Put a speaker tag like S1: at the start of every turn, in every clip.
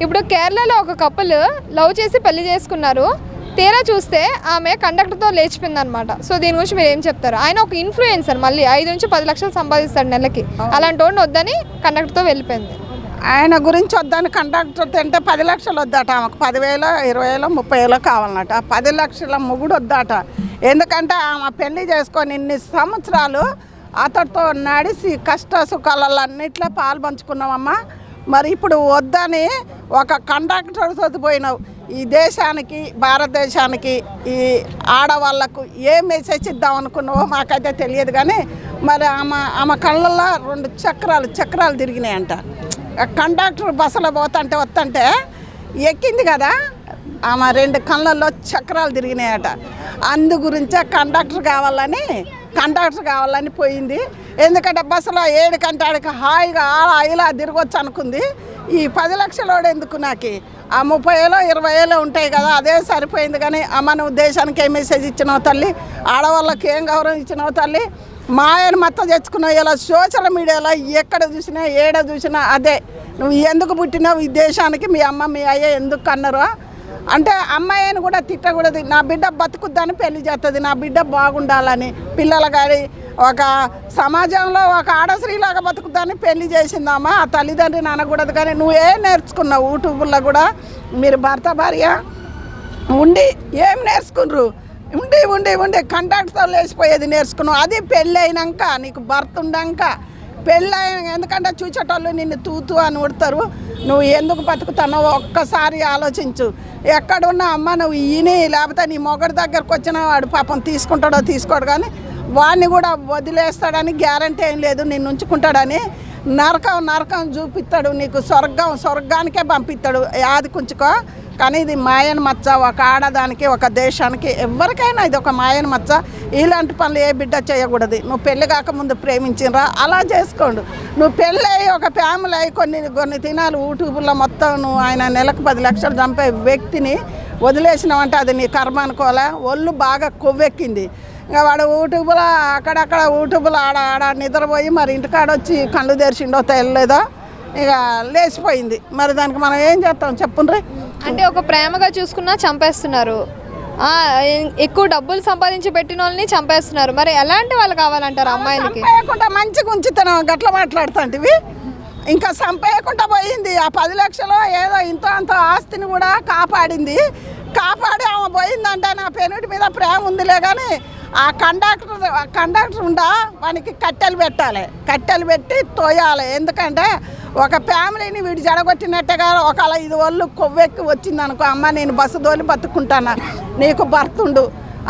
S1: ఇప్పుడు కేరళలో ఒక కపుల్ లవ్ చేసి పెళ్లి చేసుకున్నారు. తీరా చూస్తే ఆమె కండక్టర్తో లేచిపోయిందనమాట. సో దీని గురించి మీరు ఏం చెప్తారు? ఆయన ఒక ఇన్ఫ్లుయెన్సర్, మళ్ళీ 5 నుంచి 10 లక్షలు సంపాదిస్తాడు నెలకి. అలాంటి వాడిని వద్దని కండక్టర్తో వెళ్ళిపోయింది.
S2: ఆయన గురించి వద్దని కండక్టర్ తింటే 10 లక్షలు వద్దట. ఆమెకు 10,000, 20,000, 30,000 కావాలన్నట. 10 లక్షల మొగుడు వద్దట. ఎందుకంటే ఆమె పెళ్లి చేసుకొని ఇన్ని సంవత్సరాలు అతడితో నడిచి కష్ట సుఖాలన్నిట్లో పాలు పంచుకున్నామమ్మా. మరి ఇప్పుడు వద్దని ఒక కండక్టర్ చదిపోయినావు. ఈ దేశానికి, భారతదేశానికి, ఈ ఆడవాళ్లకు ఏ మెసేజ్ ఇద్దాం అనుకున్నావో మాకైతే తెలియదు. కానీ మరి ఆమె కళ్ళల్లో 2 చక్రాలు తిరిగినాయంట. కండక్టర్ బస్సులో వస్తుంటే ఎక్కింది కదా, ఆమె 2 కళ్ళల్లో చక్రాలు తిరిగినాయట. అందు గురించే కండక్టర్ కావాలని పోయింది. ఎందుకంటే బస్సులో 7 గంటలకి హాయిగా ఇలా తిరగొచ్చు అనుకుంది. ఈ 10 లక్షలోడు ఎందుకు నాకు? ఆ 30,000, 20,000 ఉంటాయి కదా, అదే సరిపోయింది. కానీ అమ్మ నువ్వు దేశానికి ఏ మెసేజ్ ఇచ్చినావు తల్లి, ఆడవాళ్ళకి ఏం గౌరవం ఇచ్చినావు తల్లి, మా ఆయన మొత్తం తెచ్చుకున్నావు. ఇలా సోషల్ మీడియాలో ఎక్కడ చూసినా ఏడ చూసినా అదే, నువ్వు ఎందుకు పుట్టినావు ఈ దేశానికి, మీ అమ్మ మీ అయ్య ఎందుకు అన్నారు అంటే అమ్మాయిని కూడా తిట్టకూడదు. నా బిడ్డ బతుకుద్దని పెళ్లి చేస్తుంది, నా బిడ్డ బాగుండాలని, పిల్లల గారి ఒక సమాజంలో ఒక ఆడశ్రీలాగా బతుకుద్దని పెళ్లి చేసిందమ్మా. ఆ తల్లిదండ్రిని అనకూడదు. కానీ నువ్వేం నేర్చుకున్నావు? యూట్యూబ్లో కూడా మీరు భర్త భార్య ఉండి ఏం నేర్చుకున్నారు? ఉండి కండక్టర్తో లేచిపోయేది నేర్చుకున్నావు. అది పెళ్ళి అయినాక, నీకు భర్త ఉండాక పెళ్ళి అయిన, ఎందుకంటే చూచేటోళ్ళు నిన్ను తూతూ అని ఉడతారు. నువ్వు ఎందుకు బతుకుతున్నావో ఒక్కసారి ఆలోచించు. ఎక్కడున్నా అమ్మ నువ్వు లేకపోతే నీ మొగడి దగ్గరకు వచ్చిన వాడు పాపం తీసుకుంటాడో తీసుకోడు, కానీ వాడిని కూడా వదిలేస్తాడని గ్యారంటీ ఏం లేదు. నిన్ను ఉంచుకుంటాడని నరకం చూపిస్తాడు నీకు, స్వర్గానికే పంపిస్తాడు. యాది కుంచుకో. కానీ ఇది మాయన మచ్చ. ఒక ఆడదానికి, ఒక దేశానికి, ఎవరికైనా ఇది ఒక మాయన మచ్చ. ఇలాంటి పనులు ఏ బిడ్డ చేయకూడదు. నువ్వు పెళ్ళి కాకముందు ప్రేమించినరా అలా చేసుకోండు. నువ్వు పెళ్ళి అయ్యి ఒక ఫ్యామిలీ అయ్యి కొన్ని దినాలు యూట్యూబ్లో మొత్తం నువ్వు ఆయన నెలకు 10 లక్షలు చంపే వ్యక్తిని వదిలేసినావంటే అది నీ కర్మ అనుకోలే. ఒళ్ళు బాగా కొవ్వెక్కింది. ఇంకా వాడు యూట్యూబ్లో అక్కడక్కడ యూట్యూబ్లో ఆడ నిద్రపోయి మరి ఇంటికాడ వచ్చి కళ్ళు తెరిచిండో తెలియలేదో ఇక లేచిపోయింది. మరి దానికి మనం ఏం చేస్తాం చెప్పుండ్రి?
S1: అంటే ఒక ప్రేమగా చూసుకున్నా చంపేస్తున్నారు, ఎక్కువ డబ్బులు సంపాదించి పెట్టిన వాళ్ళని చంపేస్తున్నారు. మరి ఎలాంటి వాళ్ళు కావాలంటారు అమ్మాయిలకి?
S2: చంపేయకుండా మంచిగా ఉంచుతున్నాం గట్ల మాట్లాడుతుంటివి. ఇంకా చంపేయకుండా పోయింది. ఆ 10 లక్షలు ఏదో ఇంత అంత ఆస్తిని కూడా కాపాడి ఆమె పోయిందంటే నా పెనుటి మీద ప్రేమ ఉందిలే. కానీ ఆ కండక్టర్ ఉండా వానికి కట్టెలు పెట్టి తోయాలి. ఎందుకంటే ఒక ఫ్యామిలీని వీడు జడగొట్టినట్టుగా ఒకవేళ ఇది ఒళ్ళు కొవ్వెక్కి వచ్చిందనుకో, అమ్మ నేను బస్సు తోలి బతుకుంటానా, నీకు భర్తుండు,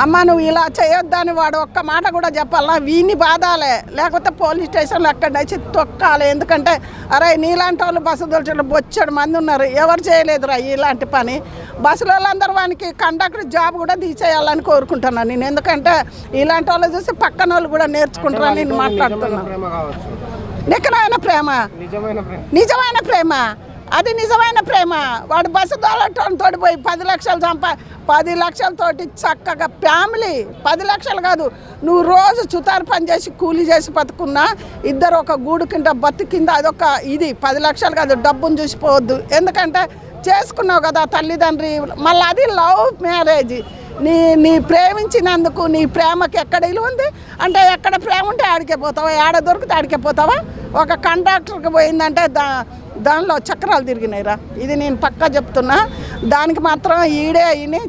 S2: అమ్మ నువ్వు ఇలా చేయొద్దని వాడు ఒక్క మాట కూడా చెప్పాలా, వీని బాధాలే. లేకపోతే పోలీస్ స్టేషన్లో అక్కడ వచ్చి తొక్కాలి. ఎందుకంటే అరే నీలాంటి వాళ్ళు బస్సు తోలిన బొచ్చాడు మంది ఉన్నారు, ఎవరు చేయలేదురా ఇలాంటి పని. బస్సుల వాళ్ళందరూ వానికి కండక్టర్ జాబ్ కూడా తీసేయాలని కోరుకుంటున్నాను నేను. ఎందుకంటే ఇలాంటి వాళ్ళు చూసి పక్కన వాళ్ళు కూడా నేర్చుకుంటారని నేను మాట్లాడుతున్నాను. నిజమైన ప్రేమ అది నిజమైన ప్రేమ. వాడు బస్సు తోటి పోయి 10 లక్షలు 10 లక్షలతోటి చక్కగా ఫ్యామిలీ, 10 లక్షలు కాదు, నువ్వు రోజు చుతారు పని చేసి కూలీ చేసి బతుకున్నా ఇద్దరు ఒక గూడు కింద బతుకింద అదొక ఇది. 10 లక్షలు కాదు, డబ్బును చూసిపోవద్దు. ఎందుకంటే చేసుకున్నావు కదా తల్లిదండ్రి. మళ్ళీ అది లవ్ మ్యారేజ్. నీ ప్రేమించినందుకు నీ ప్రేమకి ఎక్కడ ఇల్లు ఉంది అంటే, ఎక్కడ ప్రేమ ఉంటే ఆడికే పోతావా, ఆడ దొరికితే ఆడికే పోతావా. ఒక కండక్టర్కి పోయిందంటే దానిలో చక్రాలు తిరిగినాయిరా. ఇది నేను పక్కా చెప్తున్నా. దానికి మాత్రం ఈడే అయిని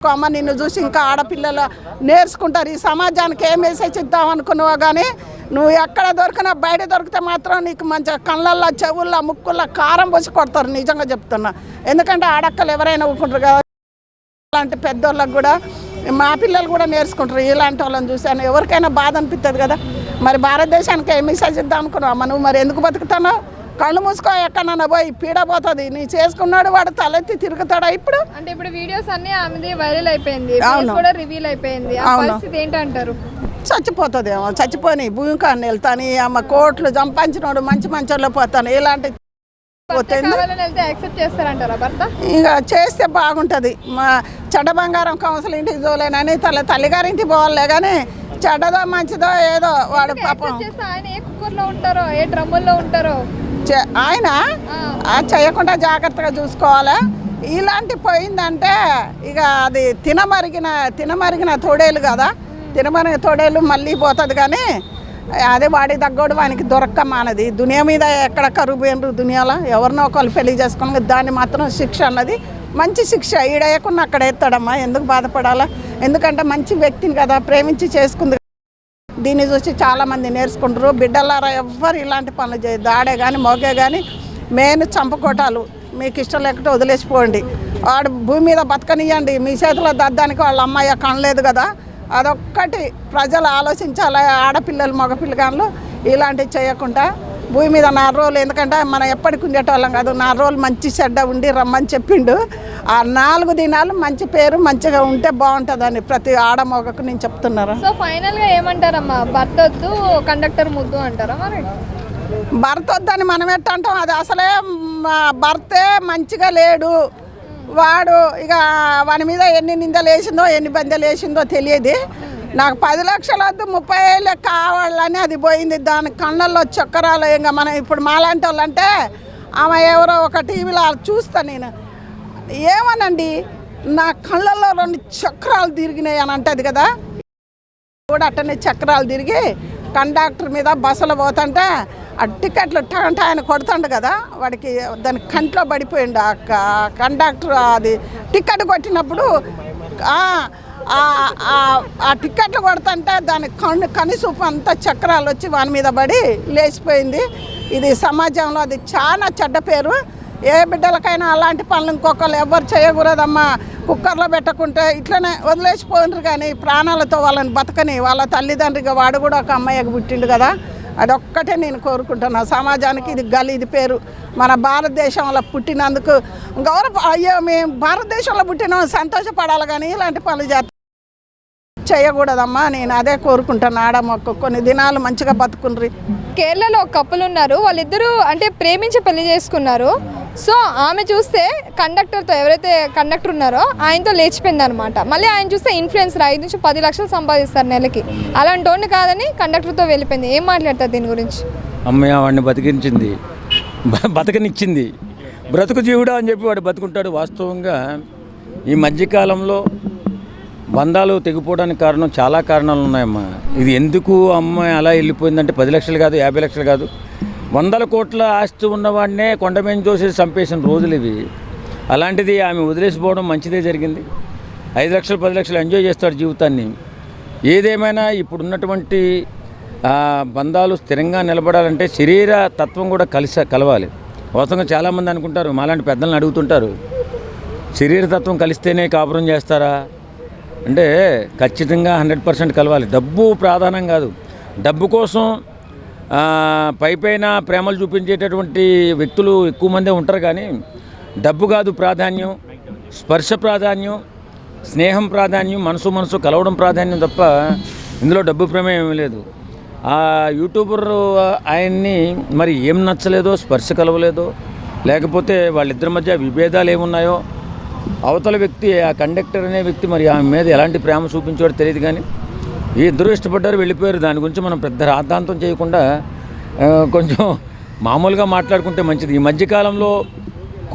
S2: అమ్మ నిన్ను చూసి ఇంకా ఆడపిల్లలు నేర్చుకుంటారు. ఈ సమాజానికి ఏ మెసేజ్ ఇద్దాం అనుకున్నావో కానీ నువ్వు ఎక్కడ దొరికినా బయట దొరికితే మాత్రం నీకు మంచిగా కళ్ళల్లో, చెవుల్లో, ముక్కుల్లో కారం పోసి కొడతారు. నిజంగా చెప్తున్నా. ఎందుకంటే ఆడక్కలు ఎవరైనా ఊరుకుంటారు కదా. ఇలాంటి పెద్దోళ్ళకి కూడా మా పిల్లలు కూడా నేర్చుకుంటారు. ఇలాంటి వాళ్ళని చూసాను ఎవరికైనా బాధ అనిపిస్తుంది కదా. మరి భారతదేశానికి ఏ మెసేజ్ ఇద్దాం అనుకున్నావు నువ్వు? మరి ఎందుకు బతుకుతున్నావు? కళ్ళు మూసుకో, ఎక్కడన్నా పోయి పీడపోతుంది. నీ చేసుకున్నాడు వాడు తలెత్తి తిరుగుతాడా ఇప్పుడు?
S1: అంటే ఇప్పుడు వీడియోస్ అన్ని ఆమెది వైరల్ అయిపోయింది, కూడా రివీల్ అయిపోయింది. పరిస్థితి ఏంటంటారు?
S2: చచ్చిపోతుందేమో. చచ్చిపోయి భూమి కాని వెళ్తాను. అమ్మ కోట్లు సంపాదించినోడు మంచి మంచోళ్ళు పోతాను. ఇలాంటి ఇక చేస్తే బాగుంటుంది. మా చెడ్డ బంగారం కౌన్సిల్ ఇంటికి చూలేనని తల్లిగారింటికి పోవాలే. కానీ చెడ్డదో మంచిదో ఏదో వాడు పాపం.
S1: ఆయన ఏ కుక్కర్లో ఉంటారో, ఏ డ్రమ్ముల్లో ఉంటారో
S2: ఆయన చేయకుండా జాగ్రత్తగా చూసుకోవాలి. ఇలాంటి పోయిందంటే ఇక అది తినమరిగిన తోడేలు కదా, తినమరిగిన తోడేలు మళ్ళీ పోతుంది. కానీ అదే వాడి తగ్గోడు వానికి దొరక్క మానది. దునియా మీద ఎక్కడ కరువు పోయినరు, దునియాలో ఎవరినో ఒకళ్ళు పెళ్లి చేసుకుని దాన్ని మాత్రం శిక్ష అన్నది మంచి శిక్ష. ఈడేయకుండా అక్కడ ఎత్తాడమ్మా, ఎందుకు బాధపడాలా? ఎందుకంటే మంచి వ్యక్తిని కదా ప్రేమించి చేసుకుంది. దీన్ని చూసి చాలామంది నేర్చుకుంటారు. బిడ్డలారా ఎవ్వరు ఇలాంటి పనులు చేయదు. ఆడే కానీ మోగే కానీ మెయిన్ చంపుకోటాలు. మీకు ఇష్టం లేకపోతే వదిలేసిపోండి. వాడు భూమి మీద బతకనియండి. మీ చేతిలో దద్దానికి వాళ్ళ అమ్మాయి కనలేదు కదా, అదొక్కటి ప్రజలు ఆలోచించాలి. ఆడపిల్లలు మగపిల్లగాళ్ళు ఇలాంటివి చేయకుండా భూమి మీద 4 రోజులు, ఎందుకంటే మనం ఎప్పటికి ఉండేటోళ్ళం కాదు, 4 రోజులు మంచి చెడ్డ ఉండి రమ్మని చెప్పిండు. ఆ 4 దినాలు మంచి పేరు మంచిగా ఉంటే బాగుంటుందని ప్రతి ఆడమొగకు నేను చెప్తున్నాను.
S1: సో ఫైనల్గా ఏమంటారమ్మా, భర్త వద్దు కండక్టర్ ముద్దు అంటారా? మరి
S2: భర్త వద్దని మనం ఎట్టంటాం? అది అసలే భర్తే మంచిగా లేడు. వాడు ఇక వాని మీద ఎన్ని నిందలు వేసిందో ఎన్ని బందెలు వేసిందో తెలియదు. నాకు 10 లక్షలు వద్దు 30,000 కావాలని అది పోయింది. దాని కళ్ళల్లో చక్కరాలు. ఇంకా మనం ఇప్పుడు మాలాంటి వాళ్ళంటే ఆమె ఎవరో ఒక టీవీలో చూస్తా నేను, ఏమనండి నా కళ్ళల్లో 2 చక్రాలు తిరిగినాయి అని అంటది కదా. కూడా అట్టనే చక్రాలు తిరిగి కండక్టర్ మీద బస్సులో పోతుంటే ఆ టికెట్లు ఆయన కొడుతుండు కదా, వాడికి దాని కంట్లో పడిపోయిండు. ఆ కండక్టర్ అది టికెట్ కొట్టినప్పుడు ఆ టికెట్లు కొడుతుంటే దాని కనిసూపు అంతా చక్రాలు వచ్చి వాని మీద పడి లేచిపోయింది. ఇది సమాజంలో అది చాలా చెడ్డ పేరు. ఏ బిడ్డలకైనా అలాంటి పనులు ఇంకొకరు ఎవరు చేయకూడదమ్మా. కుక్కర్లో పెట్టకుంటే ఇట్లనే వదిలేసిపోయినరు. కానీ ప్రాణాలతో వాళ్ళని బతకని వాళ్ళ తల్లిదండ్రిగా వాడు కూడా ఒక అమ్మాయికి పుట్టిండు కదా. అదొక్కటే నేను కోరుకుంటున్నాను. సమాజానికి ఇది గలీది పేరు. మన భారతదేశంలో పుట్టినందుకు అయ్యో మేము భారతదేశంలో పుట్టిన సంతోషపడాలి, కానీ ఇలాంటి పనులు చేయకూడదమ్మా. నేను అదే కోరుకుంటాను. ఆడమొక్క కొన్ని దినాలు మంచిగా బతుకుండ్రి.
S1: కేరళలో ఒక కపుల్ ఉన్నారు, వాళ్ళిద్దరూ అంటే ప్రేమించి పెళ్లి చేసుకున్నారు. సో ఆమె చూస్తే కండక్టర్తో, ఎవరైతే కండక్టర్ ఉన్నారో ఆయనతో లేచిపోయింది అనమాట. మళ్ళీ ఆయన చూస్తే ఇన్ఫ్లుయెన్సర్ 5 నుంచి 10 లక్షలు సంపాదిస్తారు నెలకి. అలాంటి వాడిని కాదని కండక్టర్తో వెళ్ళిపోయింది. ఏం మాట్లాడతారు దీని గురించి?
S3: అమ్మయ్య వాడిని బతకనిచ్చింది. బ్రతుకు జీవుడా అని చెప్పి వాడు బతుకుంటాడు. వాస్తవంగా ఈ మధ్యకాలంలో బంధాలు తెగిపోవడానికి కారణం చాలా కారణాలు ఉన్నాయమ్మా. ఇది ఎందుకు అమ్మాయి అలా వెళ్ళిపోయిందంటే 10 లక్షలు కాదు, 50 లక్షలు కాదు, 100 కోట్ల ఆస్తి ఉన్నవాడినే కొండమేం చూసేసి చంపేసిన రోజులు ఇవి. అలాంటిది ఆమె వదిలేసిపోవడం మంచిదే జరిగింది. 5 లక్షలు 10 లక్షలు ఎంజాయ్ చేస్తాడు జీవితాన్ని. ఏదేమైనా ఇప్పుడున్నటువంటి బంధాలు స్థిరంగా నిలబడాలంటే శరీర తత్వం కూడా కలవాలి. వాస్తవంగా చాలామంది అనుకుంటారు, మాలాంటి పెద్దలను అడుగుతుంటారు, శరీర తత్వం కలిస్తేనే కాపురం చేస్తారా అంటే ఖచ్చితంగా 100% కలవాలి. డబ్బు ప్రాధాన్యం కాదు. డబ్బు కోసం పైపైన ప్రేమలు చూపించేటటువంటి వ్యక్తులు ఎక్కువ మందే ఉంటారు. కానీ డబ్బు కాదు ప్రాధాన్యం, స్పర్శ ప్రాధాన్యం, స్నేహం ప్రాధాన్యం, మనసు కలవడం ప్రాధాన్యం తప్ప ఇందులో డబ్బు ప్రమేయం ఏమీ లేదు. ఆ యూట్యూబర్ ఆయన్ని మరి ఏం నచ్చలేదో, స్పర్శ కలవలేదో, లేకపోతే వాళ్ళిద్దరి మధ్య విభేదాలు ఏమున్నాయో, అవతల వ్యక్తి ఆ కండక్టర్ అనే వ్యక్తి మరి ఆమె మీద ఎలాంటి ప్రేమ చూపించాడో తెలియదు. కానీ ఈ ఇద్దరు ఇష్టపడ్డారు, వెళ్ళిపోయారు. దాని గురించి మనం పెద్ద రాద్ధాంతం చేయకుండా కొంచెం మామూలుగా మాట్లాడుకుంటే మంచిది. ఈ మధ్యకాలంలో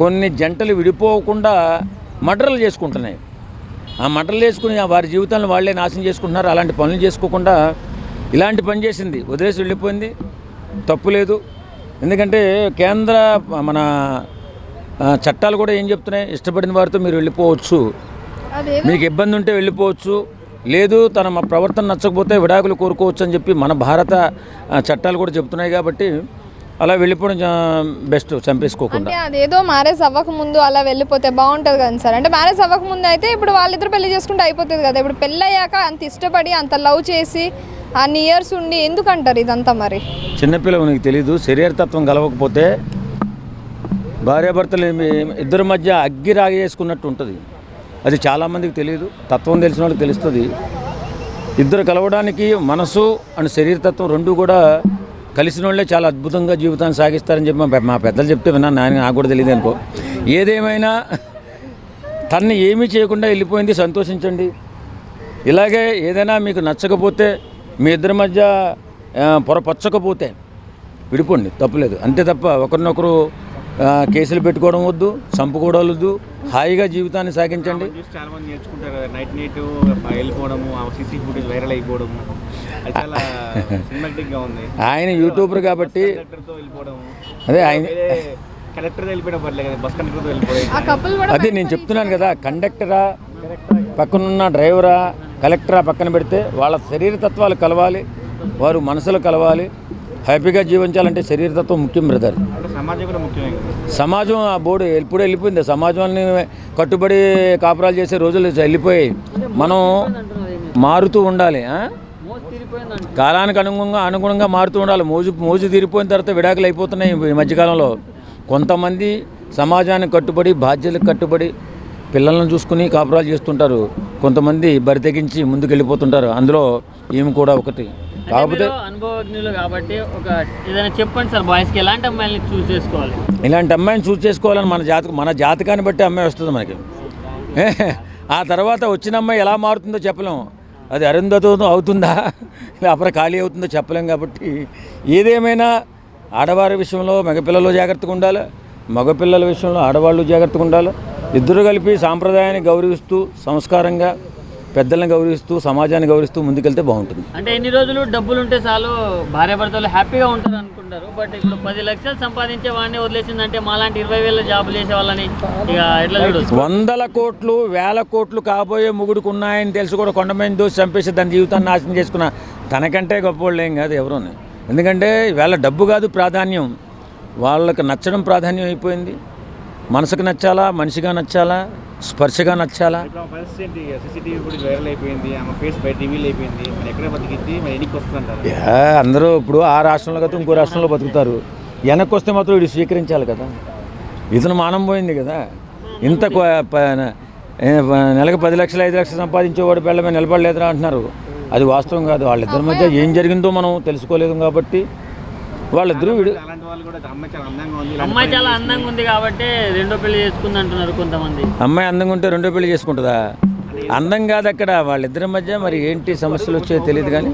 S3: కొన్ని జంటలు విడిపోకుండా మర్డర్లు చేసుకుంటున్నాయి. ఆ మర్డర్లు చేసుకుని వారి జీవితాలను వాళ్ళే నాశనం చేసుకుంటున్నారు. అలాంటి పనులు చేసుకోకుండా ఇలాంటి పని చేసింది, వదిలేసి వెళ్ళిపోయింది, తప్పు లేదు. ఎందుకంటే కేంద్ర మన చట్టాలు కూడా ఏం చెప్తున్నాయి, ఇష్టపడిన వారితో మీరు వెళ్ళిపోవచ్చు, మీకు ఇబ్బంది ఉంటే వెళ్ళిపోవచ్చు, లేదు తన ప్రవర్తన నచ్చకపోతే విడాకులు కోరుకోవచ్చు అని చెప్పి మన భారత చట్టాలు కూడా చెప్తున్నాయి. కాబట్టి అలా వెళ్ళిపోవడం బెస్ట్, చంపేసుకోకుండా.
S1: అదేదో మ్యారేజ్ అవ్వక ముందు అలా వెళ్ళిపోతే బాగుంటుంది కదా సార్. అంటే మ్యారేజ్ అవ్వక ముందు అయితే ఇప్పుడు వాళ్ళిద్దరు పెళ్లి చేసుకుంటే అయిపోతుంది కదా. ఇప్పుడు పెళ్ళి అయ్యాక అంత ఇష్టపడి అంత లవ్ చేసి అన్ని ఇయర్స్ ఉండి ఎందుకంటారు ఇదంతా? మరి
S3: చిన్నపిల్లలు నీకు తెలీదు, శరీరతత్వం కలవకపోతే భార్యాభర్తలు ఇద్దరి మధ్య అగ్గి రాగి చేసుకున్నట్టు ఉంటుంది. అది చాలామందికి తెలియదు, తత్వం తెలిసిన వాళ్ళకి తెలుస్తుంది. ఇద్దరు కలవడానికి మనసు అండ్ శరీరతత్వం రెండు కూడా కలిసిన వాళ్ళే చాలా అద్భుతంగా జీవితాన్ని సాగిస్తారని చెప్పి మా పెద్దలు చెప్తే విన్నాను. నాకు కూడా తెలియదు అనుకో. ఏదేమైనా తన్ని ఏమీ చేయకుండా వెళ్ళిపోయింది, సంతోషించండి. ఇలాగే ఏదైనా మీకు నచ్చకపోతే, మీ ఇద్దరి మధ్య పొరపచ్చకపోతే విడిపోండి, తప్పులేదు. అంతే తప్ప ఒకరినొకరు కేసులు పెట్టుకోవడం వద్దు, చంపుకోవడం వద్దు, హాయిగా జీవితాన్ని సాగించండి.
S4: చాలా మంది నేర్చుకుంటారు కదా, నైట్ వెళ్ళిపోవడము, సీసీ ఫుటేజ్ వైరల్ అయిపోవడము, అది చాలా సినిమాటిక్గా ఉంది.
S3: ఆయన యూట్యూబర్ కాబట్టి
S4: కండక్టర్తో వెళ్ళిపోవడము,
S3: అదే ఆయన
S4: కలెక్టర్తో వెళ్ళిపోవడం పర్లేదు కదా, బస్ కండక్టర్తో వెళ్ళిపోవడం.
S1: ఆ కపుల్ కూడా
S3: అదే నేను చెప్తున్నాను కదా, కండక్టరా పక్కనున్న డ్రైవరా కలెక్టరా పక్కన పెడితే వాళ్ళ శరీర తత్వాలు కలవాలి, వారు మనసులు కలవాలి. హ్యాపీగా జీవించాలంటే శరీరతత్వం ముఖ్యం బ్రదర్.
S4: అంటే సమాజం కూడా ముఖ్యమే కదా.
S3: సమాజం ఆ బోర్డు ఎప్పుడు వెళ్ళిపోయింది. సమాజాన్ని కట్టుబడి కాపురాలు చేసే రోజులు వెళ్ళిపోయాయి. మనం మారుతూ ఉండాలి, కాలానికి అనుగుణంగా మారుతూ ఉండాలి. మోజు తీరిపోయిన తర్వాత విడాకులు అయిపోతున్నాయి ఈ మధ్యకాలంలో. కొంతమంది సమాజానికి కట్టుబడి, బాధ్యతలకు కట్టుబడి పిల్లలను చూసుకుని కాపురాలు చేస్తుంటారు. కొంతమంది బరి తెగించి ముందుకు వెళ్ళిపోతుంటారు. అందులో ఈమె కూడా ఒకటి. కాకపోతే
S5: అనుభవజ్ఞులు కాబట్టి ఒక ఏదైనా చెప్పండి సార్, బాయ్స్కి ఎలాంటి అమ్మాయిని చూస్ చేసుకోవాలి?
S3: ఇలాంటి అమ్మాయిని చూస్ చేసుకోవాలని మన జాతకాన్ని బట్టి అమ్మాయి వస్తుంది మనకి. ఆ తర్వాత వచ్చిన అమ్మాయి ఎలా మారుతుందో చెప్పలేము. అది అరుంధతో అవుతుందా లేకపోతే ఖాళీ అవుతుందో చెప్పలేం. కాబట్టి ఏదేమైనా ఆడవారి విషయంలో మగపిల్లలు జాగ్రత్తగా ఉండాలి, మగపిల్లల విషయంలో ఆడవాళ్ళు జాగ్రత్తగా ఉండాలి. ఇద్దరు కలిపి సాంప్రదాయాన్ని గౌరవిస్తూ, సంస్కారంగా పెద్దలను గౌరవిస్తూ, సమాజాన్ని గౌరవిస్తూ ముందుకెళ్తే బాగుంటుంది.
S5: అంటే ఎన్ని రోజులు డబ్బులు ఉంటే చాలు భార్యాభర్తలు హ్యాపీగా ఉంటారు అనుకుంటారు. బట్ ఇప్పుడు 10 లక్షలు సంపాదించే వాడిని వదిలేసిందంటే మాలాంటి 20,000 జాబులు చేసే వాళ్ళని ఇక ఎట్లా చూడొచ్చు?
S3: 100 కోట్లు 1000 కోట్లు కాబోయే ముగుడుకు ఉన్నాయని తెలిసి కూడా కొండమైన దోసి చంపేసి దాని జీవితాన్ని నాశనం చేసుకున్న తనకంటే గొప్పవాళ్ళు ఏం కాదు ఎవరు. ఎందుకంటే వీళ్ళ డబ్బు కాదు ప్రాధాన్యం, వాళ్ళకి నచ్చడం ప్రాధాన్యం అయిపోయింది. మనసుకు నచ్చాలా, మనిషిగా నచ్చాలా, స్పర్శగా నచ్చాలా.
S4: ఇప్పుడు పరిస్థితి ఏంటి? సీసీటీవీ ఫుటేజ్ వైరల్ అయిపోయింది, ఆమె ఫేస్ బయట రివీల్ అయిపోయింది. మరి ఎక్కడ బతికిద్ది, మరి ఎన్నికి వస్తుందంటారు?
S3: అందరూ ఇప్పుడు ఆ రాష్ట్రంలో కదా ఇంకో రాష్ట్రంలో బతుకుతారు. వెనక్కి వస్తే మాత్రం వీడు స్వీకరించాలి కదా. ఇతను మానం పోయింది కదా. ఇంత నెలకు 10 లక్షలు 5 లక్షలు సంపాదించేవాడు పిల్లమే నిలబడలేదురా అంటున్నారు. అది వాస్తవం కాదు. వాళ్ళిద్దరి మధ్య ఏం జరిగిందో మనం తెలుసుకోలేదు కాబట్టి వాళ్ళిద్దరూ
S4: అలాంటి వాళ్ళు కూడా అమ్మాయి చాలా అందంగా ఉంది,
S5: అమ్మాయి చాలా అందంగా ఉంది కాబట్టి రెండో పెళ్లి చేసుకుంది అంటున్నారు కొంతమంది.
S3: అమ్మాయి అందంగా ఉంటే రెండో పెళ్లి చేసుకుంటుందా? అందం కాదు అక్కడ. వాళ్ళిద్దరి మధ్య మరి ఏంటి సమస్యలు వచ్చాయో తెలియదు కానీ